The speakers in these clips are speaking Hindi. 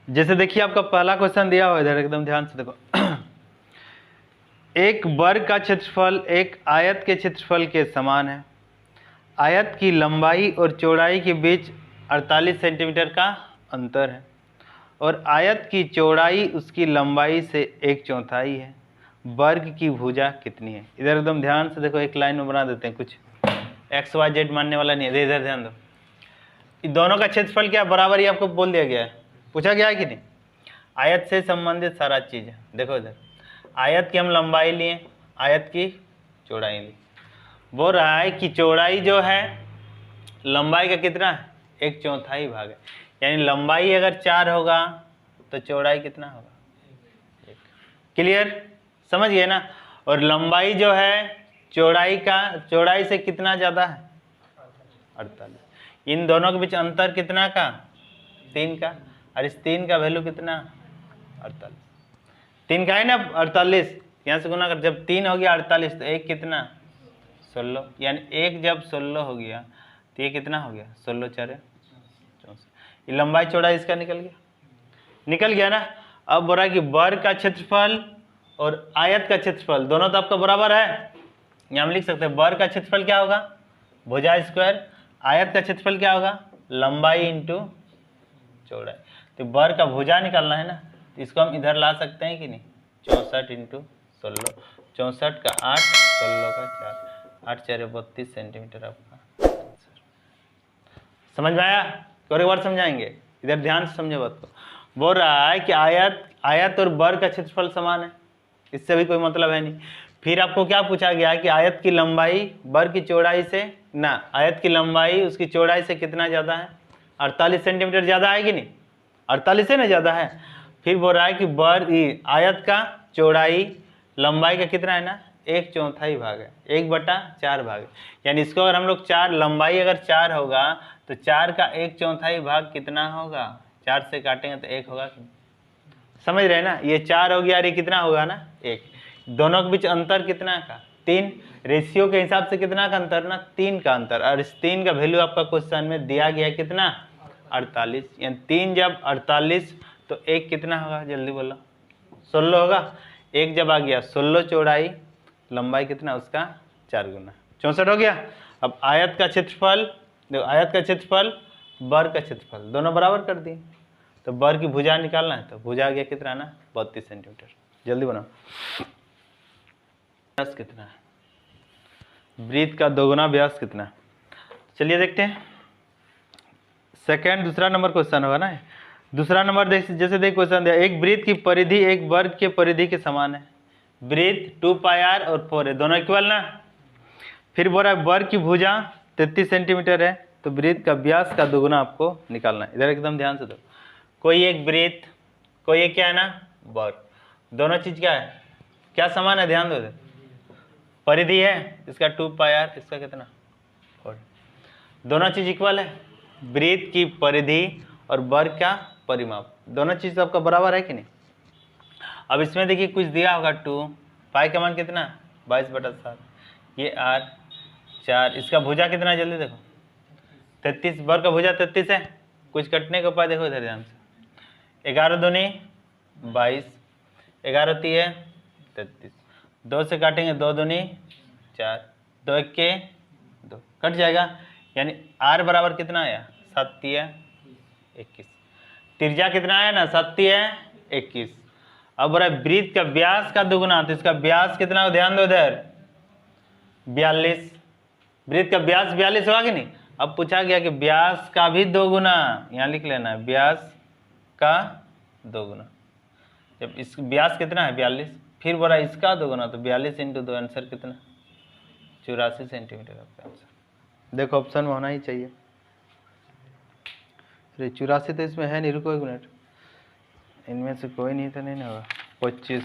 जैसे देखिए आपका पहला क्वेश्चन दिया हुआ इधर, एकदम ध्यान से देखो। एक वर्ग का क्षेत्रफल एक आयत के क्षेत्रफल के समान है। आयत की लंबाई और चौड़ाई के बीच 48 सेंटीमीटर का अंतर है और आयत की चौड़ाई उसकी लंबाई से 1/4 है। वर्ग की भुजा कितनी है? इधर एकदम ध्यान से देखो, एक लाइन में बना देते हैं, कुछ एक्स वाई जेड मानने वाला नहीं है। इधर ध्यान दो, दोनों का क्षेत्रफल क्या बराबर ही आपको बोल दिया गया है, पूछा गया है कि नहीं। आयत से संबंधित सारा चीज है। देखो इधर आयत की हम लंबाई लिए, आयत की चौड़ाई ली। बोल रहा है कि चौड़ाई जो है लंबाई का कितना है? 1/4 भाग है। यानी लंबाई अगर 4 होगा तो चौड़ाई कितना होगा? 1। क्लियर, समझ गए ना। और लंबाई जो है चौड़ाई से कितना ज़्यादा है? 48। इन दोनों के बीच अंतर कितना का? 3 का। और इस 3 का वैल्यू कितना? 48। 3 का है ना 48, यहाँ से गुना कर, जब 3 हो गया 48 तो 1 कितना? 16। यानी 1 जब 16 हो गया तो ये कितना हो गया? 16 4 64। ये लंबाई चौड़ाई इसका निकल गया ना। अब बोल रहा है कि वर्ग का क्षेत्रफल और आयत का क्षेत्रफल दोनों तो आपका बराबर है। यहाँ हम लिख सकते हैं वर्ग का क्षेत्रफल क्या होगा? भुजा स्क्वायर। आयत का क्षेत्रफल क्या होगा? लंबाई इंटू चौड़ाई। तो वर्ग का भुजा निकालना है ना, तो इसको हम इधर ला सकते हैं कि नहीं? 64 इंटू 16, 64 का 8, 16 का 4, 8 4 32 सेंटीमीटर आपका। समझ में आया? और एक बार समझाएंगे, इधर ध्यान से समझो बात को। बोल रहा है कि आयत और वर्ग का क्षेत्रफल समान है, इससे भी कोई मतलब है नहीं। फिर आपको क्या पूछा गया है कि आयत की लंबाई वर्ग की चौड़ाई से ना, आयत की लंबाई उसकी चौड़ाई से कितना ज़्यादा है? 48 सेंटीमीटर ज़्यादा है कि नहीं? 48 है ना ज़्यादा है। फिर बोल रहा है कि वर्ग आयत का चौड़ाई लंबाई का कितना है ना? 1/4 भाग है, 1/4 भाग है। यानी इसको अगर हम लोग 4, लंबाई अगर 4 होगा तो 4 का 1/4 भाग कितना होगा? 4 से काटेंगे तो 1 होगा। समझ रहे हैं ना? ये 4 हो गया और ये कितना होगा ना? 1। दोनों के बीच अंतर कितना का? 3। रेशियो के हिसाब से कितना का अंतर ना? 3 का अंतर। और इस 3 का वैल्यू आपका क्वेश्चन में दिया गया है कितना? 48। यानी 3 जब 48 तो 1 कितना होगा? जल्दी बोलो। 16 होगा। 1 जब आ गया 16 चौड़ाई, लंबाई कितना उसका? 4 गुना 64 हो गया। अब आयत का क्षेत्रफल, देखो आयत का क्षेत्रफल वर्ग का क्षेत्रफल दोनों बराबर कर दिए, तो वर्ग की भुजा निकालना है, तो भुजा आ गया कितना ना? 32 सेंटीमीटर। जल्दी बनाओ। व्यास कितना है? वृत्त का दोगुना व्यास कितना है? चलिए देखते हैं। सेकंड दूसरा नंबर क्वेश्चन होगा ना। दूसरा नंबर जैसे देख क्वेश्चन दिया, एक वृत्त की परिधि एक वर्ग के परिधि के समान है। वृत्त 2πr और 4 है, दोनों इक्वल ना। फिर बोल रहा है वर्ग की भुजा 33 सेंटीमीटर है, तो वृत्त का व्यास का दोगुना आपको निकालना है। इधर एकदम ध्यान से दो, कोई एक वृत्त, कोई एक क्या है ना? वर्ग। दोनों चीज क्या है? क्या समान है? ध्यान दो, परिधि है, इसका 2πr, इसका कितना? 4। दोनों चीज इक्वल है। वृत्त की परिधि और वर्ग का परिमाप, दोनों चीज आपका बराबर है कि नहीं। अब इसमें देखिए कुछ दिया होगा 2, पाई का मान कितना? 22/7। ये r 4, इसका भुजा कितना? जल्दी देखो, 33। वर्ग का भुजा 33 है। कुछ कटने का उपाय देखो इधर ध्यान से। 11 दूनी 22, 11 तिये 33, 2 से काटेंगे 2 दूनी 4, 2 1 के 2, कट जाएगा। यानी r बराबर कितना आया? 7 तिये 21। त्रिज्या कितना आया ना? 7 तिये 21। अब बोला वृत्त का व्यास का दुगुना, तो इसका व्यास कितना हो? ध्यान दो इधर, 42। वृत्त का व्यास 42 होगा कि नहीं। अब पूछा गया कि व्यास का भी दोगुना, यहाँ लिख लेना है, व्यास का दोगुना। जब इस व्यास कितना है? 42। फिर बोला इसका दोगुना, तो 42 इंटू 2, आंसर कितना? 84 सेंटीमीटर आपका आंसर। देखो ऑप्शन में होना ही चाहिए। अरे 84 तो इसमें है नहीं, रुको एक मिनट, इनमें से कोई नहीं तो नहीं ना होगा। 25,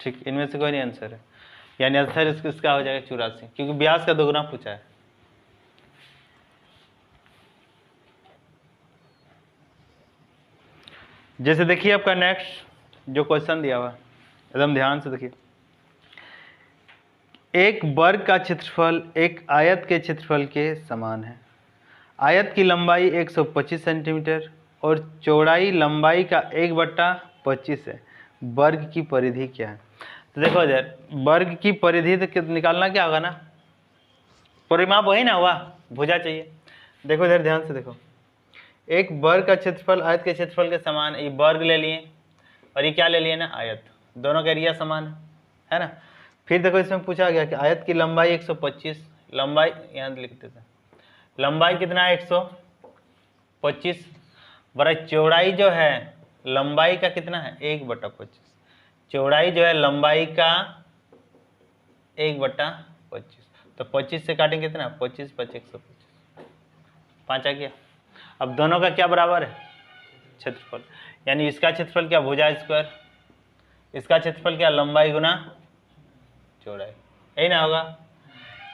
ठीक, इनमें से कोई नहीं आंसर है। यानी आंसर इसका हो जाएगा 84, क्योंकि व्यास का दोगुना पूछा है। जैसे देखिए आपका नेक्स्ट जो क्वेश्चन दिया हुआ, एकदम ध्यान से देखिए। एक वर्ग का क्षेत्रफल एक आयत के क्षेत्रफल के समान है। आयत की लंबाई 125 सेंटीमीटर और चौड़ाई लंबाई का 1/25 है। वर्ग की परिधि क्या है? तो देखो यार, वर्ग की परिधि तो निकालना क्या होगा ना, परिमाप वही ना हुआ, भुजा चाहिए। देखो इधर ध्यान से देखो, एक वर्ग का क्षेत्रफल आयत के क्षेत्रफल के समान है। ये वर्ग ले लिए और ये क्या ले लिए ना, आयत। दोनों का एरिया समान है ना। फिर देखो इसमें पूछा गया कि आयत की लंबाई 125, लंबाई यहाँ लिख देते हैं, लंबाई कितना है 125, बड़ा चौड़ाई जो है लंबाई का कितना है 1/25, चौड़ाई जो है लंबाई का 1/25, तो 25 से काटेंगे कितना, 25 5 125, 5 आ गया। अब दोनों का क्या बराबर है, क्षेत्रफल, यानी इसका क्षेत्रफल क्या, भुजा स्क्वायर, इसका क्षेत्रफल क्या, लंबाई गुना चौड़ाई, यही ना होगा।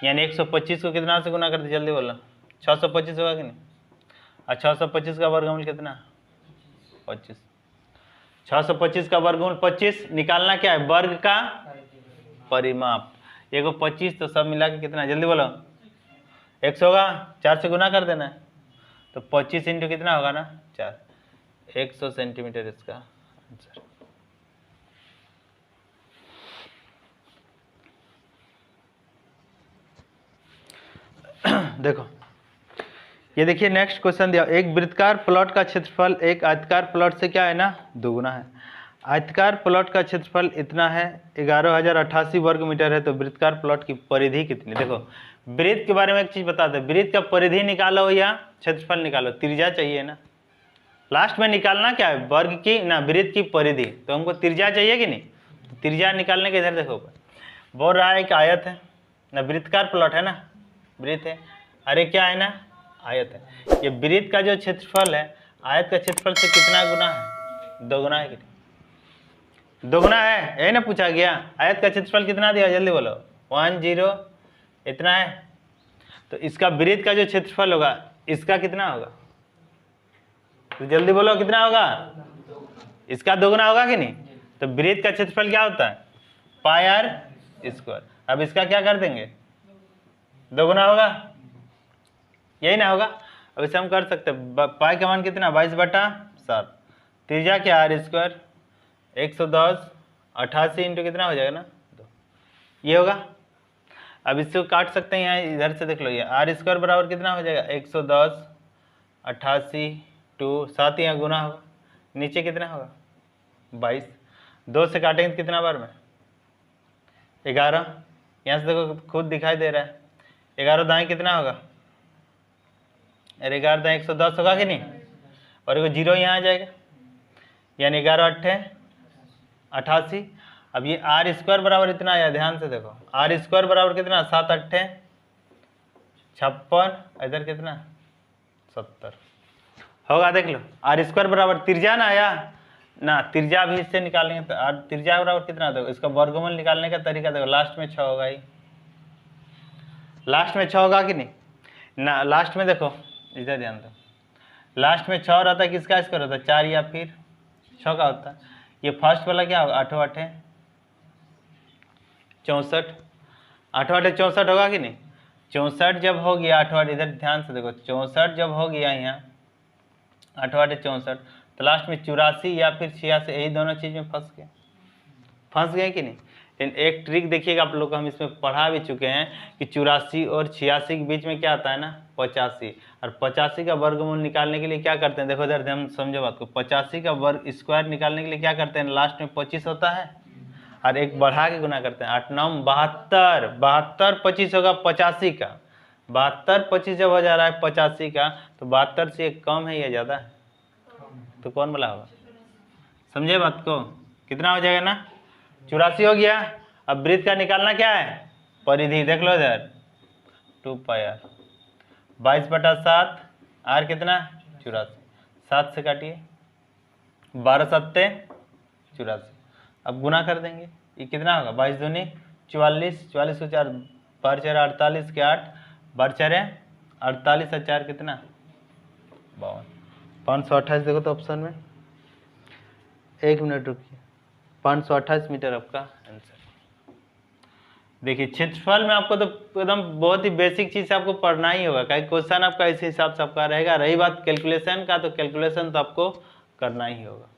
यानी 125 को कितना से गुना करते, जल्दी बोलो, 625 होगा कि नहीं। और 625 का वर्गमूल कितना, 25, 625 का वर्गमूल 25, निकालना क्या है, वर्ग का परिमाप। ये को 25 तो सब मिला के कितना, जल्दी बोलो, 100 होगा, 4 से गुना कर देना है, तो 25 इंटू कितना होगा ना 4, 100 सेंटीमीटर इसका आंसर। देखो ये देखिए नेक्स्ट क्वेश्चन दिया, एक वृत्ताकार प्लॉट का क्षेत्रफल एक आयताकार प्लॉट से क्या है ना, दोगुना है। आयताकार प्लॉट का क्षेत्रफल इतना है 11,088 वर्ग मीटर है, तो वृत्ताकार प्लॉट की परिधि कितनी। देखो वृत्त के बारे में एक चीज बता दे, वृत्त का परिधि निकालो या क्षेत्रफल निकालो, त्रिज्या चाहिए ना, लास्ट में निकालना क्या है, वर्ग की ना वृत्त की परिधि, तो हमको त्रिज्या चाहिए कि नहीं। तो त्रिज्या निकालने के इधर देखो, बोल रहा है कि आयत है ना, वृत्ताकार प्लॉट है ना, वृत्त है, अरे क्या है ना, आयत है। ये वृत्त का जो क्षेत्रफल है आयत का क्षेत्रफल से कितना गुना है, दोगुना है कि नहीं, दोगुना है, यही ना पूछा गया। आयत का क्षेत्रफल कितना दिया, जल्दी बोलो, 10 इतना है, तो इसका वृत्त का जो क्षेत्रफल होगा इसका कितना होगा, तो जल्दी बोलो कितना होगा, इसका दोगुना होगा कि नहीं। तो वृत्त का क्षेत्रफल क्या होता है, पाई आर स्क्वायर। अब इसका क्या कर देंगे, दोगुना होगा, यही ना होगा। अब इसे हम कर सकते हैं, पाई का मान कितना 22/7, त्रिज्या क्या आर स्क्वायर 110, 88 इंटू कितना हो जाएगा ना 2, ये होगा। अब इसको काट सकते हैं, यहाँ इधर से देख लो, ये आर स्क्वायर बराबर कितना हो जाएगा 110, 88 टू 7 यहाँ गुना होगा, नीचे कितना होगा 22, 2 से काटेंगे तो कितना बार में 11, यहाँ से देखो खुद दिखाई दे रहा है, 11 दाएँ कितना होगा, अरे 11 दाएँ 110 होगा कि नहीं, और एक 0 यहाँ आ जाएगा, यानी 11 8 88। अब ये आर स्क्वायर बराबर इतना आया, ध्यान से देखो, आर स्क्वायर बराबर कितना 7 8 56, इधर कितना 70 होगा, देख लो। आर स्क्वायर बराबर त्रिज्या ना आया ना, त्रिज्या भी इससे निकालेंगे तो आर त्रिज्या बराबर कितना, देखो इसका वर्गमूल निकालने का तरीका देखो, लास्ट में 6 होगा ही, लास्ट में 6 होगा कि नहीं ना, लास्ट में देखो इधर ध्यान दो, लास्ट में 6 रहता है, किसका स्क्वायर होता है 4 या फिर 6 का होता है। ये फर्स्ट वाला क्या होगा 8 8 64, 8 8 64 होगा कि नहीं, 64 जब हो गया 8 8, इधर ध्यान से देखो 64 जब हो गया यहाँ 8 8 64, तो लास्ट में 84 या फिर 86, यही दोनों चीज में फंस गए कि नहीं। लेकिन एक ट्रिक देखिएगा, आप लोग को हम इसमें पढ़ा भी चुके हैं कि 84 और 86 के बीच में क्या आता है ना 85, और 85 का वर्गमूल निकालने के लिए क्या करते हैं, देखो इधर हम समझो बात को, 85 का वर्ग स्क्वायर निकालने के लिए क्या करते हैं, लास्ट में 25 होता है और एक बढ़ा के गुना करते हैं, 8 9 72, 72 25 होगा 85 का, 72 25 जब हो जा रहा है 85 का, तो 72 से एक कम है या ज़्यादा है, तो कौन वाला होगा, समझे बात को, कितना हो जाएगा ना 84 हो गया। अब वृत्त का निकालना क्या है, परिधि, देख लो इधर 2 पाई आर, 22/7, आर कितना 84, 7 से काटिए 12 7 84, अब गुना कर देंगे, ये कितना होगा 22 दूनी 44, 44 को 4 12 4 48 के 8, 12 4 48 और 4 कितना 52, 528 देखो तो ऑप्शन में, 1 मिनट रुकिए, 528 मीटर आपका आंसर। देखिए क्षेत्रफल में आपको तो एकदम बहुत ही बेसिक चीज़ आपको पढ़ना ही होगा, कहीं क्वेश्चन आपका इस हिसाब से आपका रहेगा। रही बात कैलकुलेशन का, तो कैलकुलेशन तो आपको करना ही होगा।